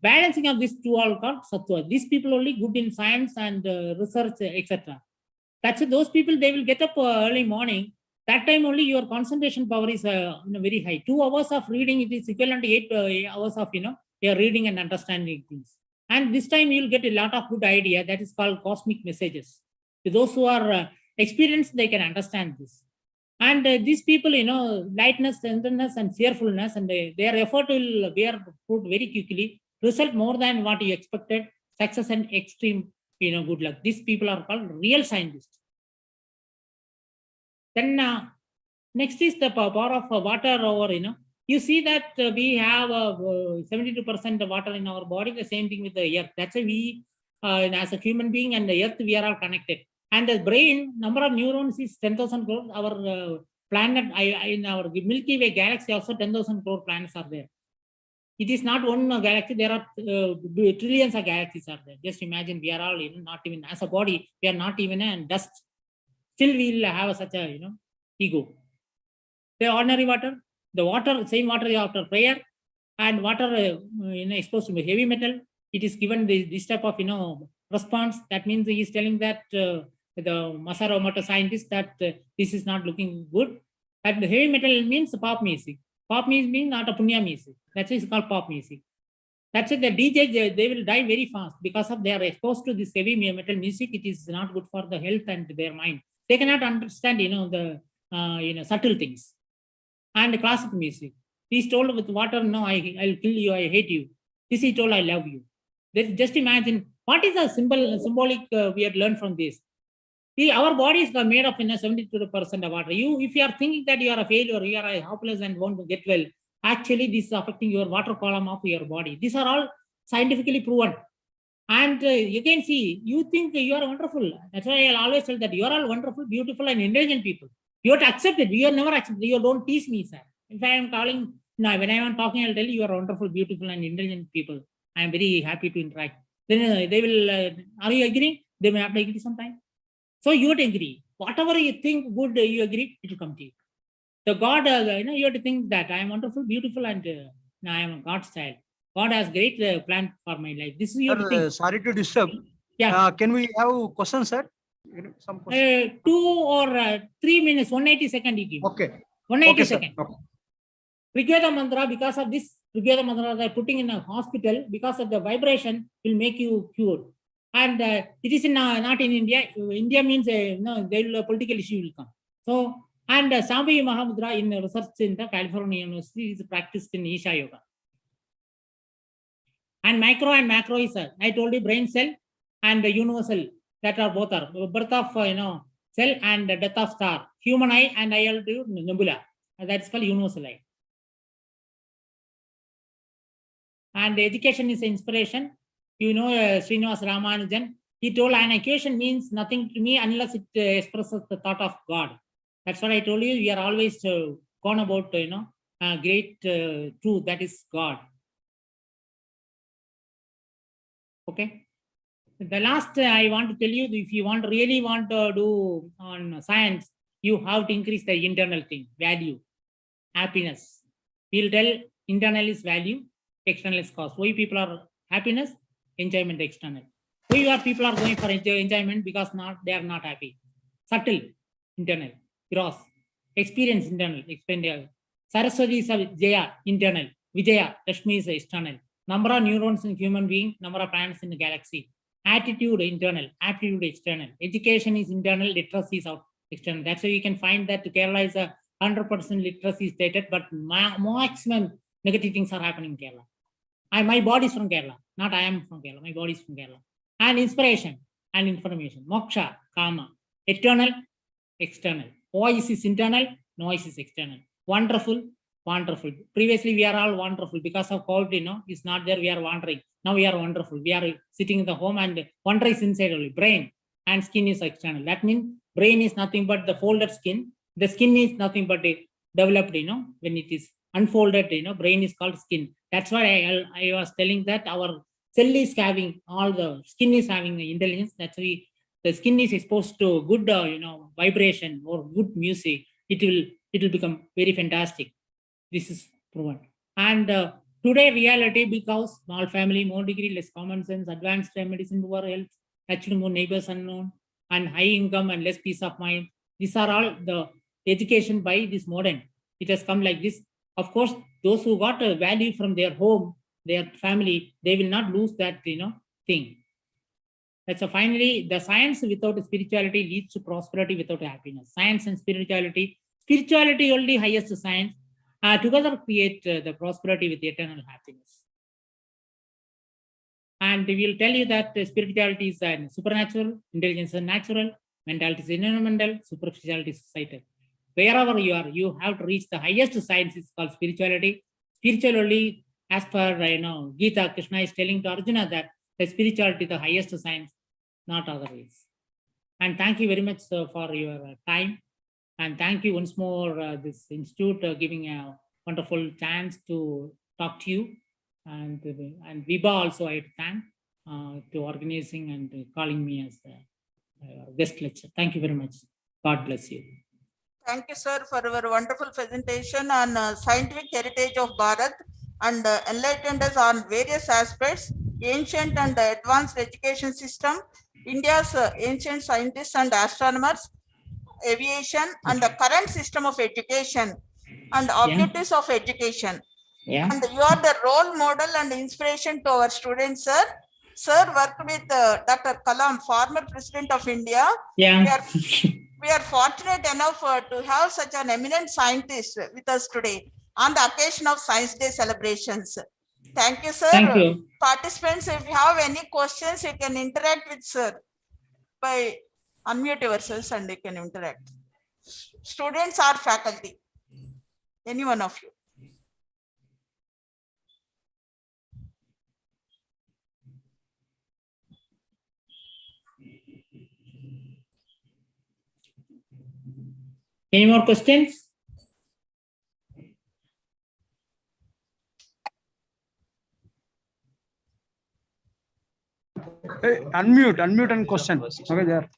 balancing of these two all called sattva. These people only good in science and research, etc. That's it. Those people, they will get up early morning. That time only your concentration power is very high. 2 hours of reading, it is equivalent to 8 hours of your reading and understanding things. And this time you will get a lot of good idea. That is called cosmic messages. To those who are experienced, they can understand this. And these people, lightness, tenderness, and cheerfulness, and their effort will bear fruit very quickly, result more than what you expected, success and extreme, good luck. These people are called real scientists. Then next is the power of water over, you see that we have 72% of water in our body, the same thing with the earth. That's why we, as a human being and the earth, we are all connected. And the brain, number of neurons is 10,000 crores. Our planet, in our Milky Way galaxy, also 10,000 crore planets are there. It is not one galaxy, there are trillions of galaxies are there. Just imagine, we are all not even, as a body, we are not even a dust. Still we will have such a ego. The ordinary water, the water, same water after prayer, and water exposed to heavy metal, it is given this type of response. That means he is telling that the Masaru Emoto scientist that this is not looking good. And the heavy metal means pop music. Pop music means not a punya music. That's why it's called pop music. That's it. The DJ, they will die very fast because of they are exposed to this heavy metal music. It is not good for the health and their mind. They cannot understand, the subtle things. And classical music. He's told with water, no, I'll kill you, I hate you. This he told, I love you. Just imagine, what is the symbolic we had learned from this? See, our body is made of 72% of water. If you are thinking that you are a failure, you are hopeless and want to get well, actually this is affecting your water column of your body. These are all scientifically proven. And you can see, you think you are wonderful. That's why I'll always tell that you are all wonderful, beautiful, and intelligent people. You have to accept it. You are never accepted. You don't tease me, sir. If I am calling Now, when I am talking, I'll tell you are wonderful, beautiful, and intelligent people. I am very happy to interact. Then they will, are you agreeing? They may not agree sometime. So you have to agree. Whatever you think good, you agree, it will come to you. So God, you have to think that I am wonderful, beautiful, and I am God's child. God has great plan for my life. This is your thing. Sorry to disturb. Yeah. Can we have questions, sir? Some questions. 2 or 3 minutes, 180 seconds you give. Okay. 180 Okay, sir. seconds. Okay. Rigveda mantra, because of this Rigveda mantra they are putting in a hospital, because of the vibration will make you cured. And it is in, not in India. India means no, there will political issue will come. So, and Sambhavi Mahamudra in research in the California University is practiced in Isha Yoga. And macro is, I told you, brain cell and universal, that are both are birth of cell and death of star. Human eye and I will do nebula. That's called universal eye. And education is inspiration. You know, Srinivas Ramanujan, he told an equation means nothing to me unless it expresses the thought of God. That's what I told you. We are always gone about, great truth, that is God. Okay. The last I want to tell you, if you really want to do on science, you have to increase the internal thing, value, happiness. We'll tell internal is value, external is cost. Why people are happiness, enjoyment external. Why are people are going for enjoyment? Because they are not happy. Subtle, internal, gross, experience internal, external. Saraswati is Jaya, internal. Vijaya, Rashmi is external. Number of neurons in human being, number of planets in the galaxy. Attitude internal, aptitude external. Education is internal, literacy is out external. That's why you can find that Kerala is a 100% literacy stated, but maximum negative things are happening in Kerala. My body is from Kerala, not I am from Kerala. My body is from Kerala. And inspiration and information, moksha, karma, eternal, external. Voice is internal, noise is external. Wonderful, wonderful. Previously, we are all wonderful because of COVID, it's not there. We are wandering. Now we are wonderful. We are sitting in the home and wonder is inside only. Brain and skin is external. That means brain is nothing but the folded skin. The skin is nothing but developed, when it is unfolded, brain is called skin. That's why I was telling that our cell is having all the skin is having the intelligence. That's why the skin is exposed to good, vibration or good music. It will become very fantastic. This is proven. And today reality, because small family, more degree, less common sense, advanced medicine, poor health, actually more neighbors unknown, and high income and less peace of mind. These are all the education by this modern. It has come like this. Of course, those who got a value from their home, their family, they will not lose that thing. That's finally the science without spirituality leads to prosperity without happiness. Science and spirituality only highest science. Together create the prosperity with the eternal happiness. And we will tell you that spirituality is supernatural, intelligence is natural, mentality is environmental, superficiality is societal. Wherever you are, you have to reach the highest science. It's called spirituality. Spirituality, as per Gita, Krishna is telling to Arjuna that the spirituality is the highest science, not otherwise. And thank you very much for your time. And thank you once more, this institute giving a wonderful chance to talk to you. And Viba also I thank to organizing and calling me as a guest lecturer. Thank you very much. God bless you. Thank you, sir, for your wonderful presentation on scientific heritage of Bharat and enlightened us on various aspects, ancient and advanced education system, India's ancient scientists and astronomers, aviation, and the current system of education and objectives of education. Yeah. And you are the role model and inspiration to our students, sir. Sir worked with Dr. Kalam, former President of India. Yeah. We are fortunate enough to have such an eminent scientist with us today on the occasion of Science Day celebrations. Thank you, sir. Thank you. Participants, if you have any questions, you can interact with sir by unmute yourselves and you can interact. Students or faculty, any one of you. Any more questions? Hey, unmute and question. Okay, there.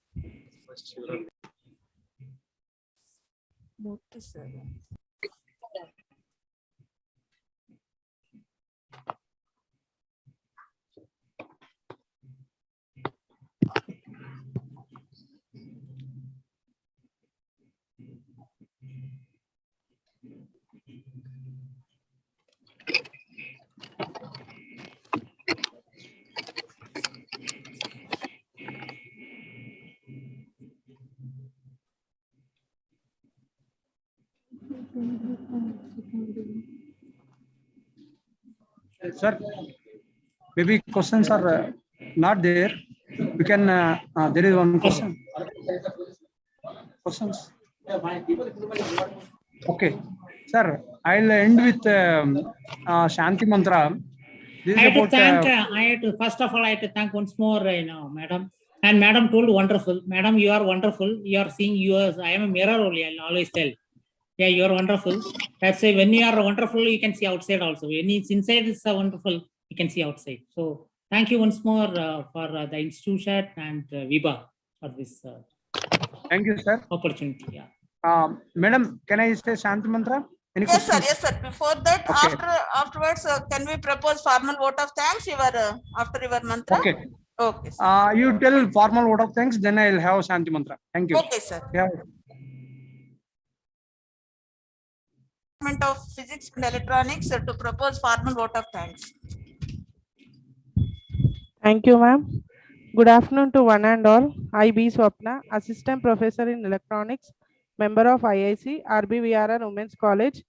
Sir, maybe questions are not there. We can, there is one question. Questions? Okay. Sir, I'll end with Shanti Mantra. This is about. First of all, I had to thank once more, madam. And madam told wonderful. Madam, you are wonderful. You are seeing yours. I am a mirror only. I'll always tell. Yeah, you are wonderful. That's why when you are wonderful, you can see outside also. When it's inside is wonderful, you can see outside. So thank you once more for the institution and Viba for this Thank you, sir. opportunity. Yeah. Madam, can I say Shanti Mantra? Any Yes, sir. questions? Yes, sir. Before that, Okay. afterwards, can we propose formal vote of thanks? After your mantra. Okay. Okay. Sir. You tell formal word of thanks, then I'll have Shanti Mantra. Thank you. Okay, sir. Yeah. Department of Physics and Electronics to propose formal vote of thanks. Thank you, ma'am. Good afternoon to one and all. I B. Swapna, Assistant Professor in Electronics, member of IIC, RBVRR Women's College.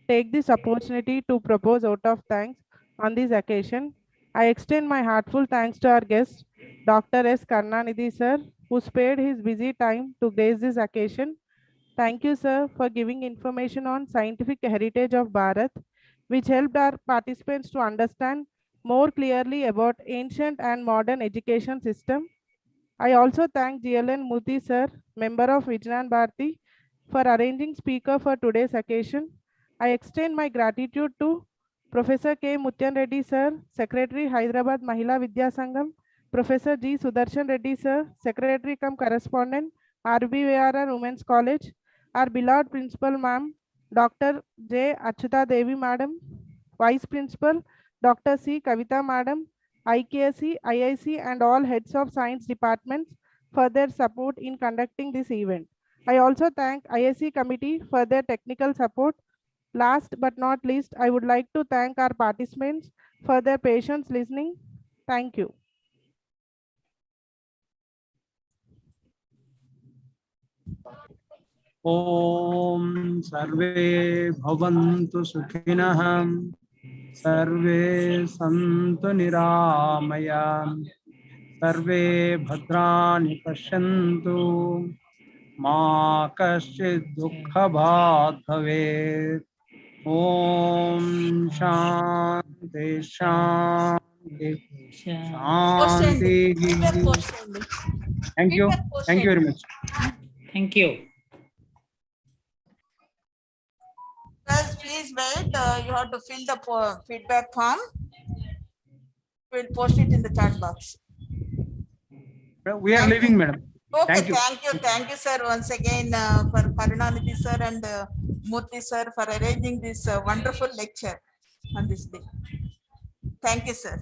Take this opportunity to propose vote of thanks on this occasion. I extend my heartfelt thanks to our guest, Dr. S. Karnanidhi sir, who spared his busy time to grace this occasion. Thank you, sir, for giving information on scientific heritage of Bharat, which helped our participants to understand more clearly about ancient and modern education system. I also thank GLN Muthi sir, member of Vijnan Bharati, for arranging speaker for today's occasion. I extend my gratitude to Professor K. Mutyan Reddy sir, Secretary Hyderabad Mahila Vidya Sangam, Professor G. Sudarshan Reddy sir, Secretary cum Correspondent, RBVRR Women's College, our beloved Principal Ma'am, Dr. J. Achyuta Devi Madam, Vice Principal, Dr. C. Kavita Madam, IKSC, IIC, and all heads of science departments for their support in conducting this event. I also thank IIC committee for their technical support. Last but not least, I would like to thank our participants for their patience listening. Thank you. Om Sarve Bhavantu Sukhinah Sarve Santu Niramayam Sarve Bhadrani Pashyantu Ma Kaschid Dukha Bhat Bhavet Om Shanti Shanti Shanti. Thank you. Thank you very much. Thank you. Guys, please wait. You have to fill the feedback form. We'll post it in the chat box. We are leaving, madam. Okay, Thank you, sir, once again for Karunanidhi sir and Murthy sir for arranging this wonderful lecture on this day. Thank you, sir.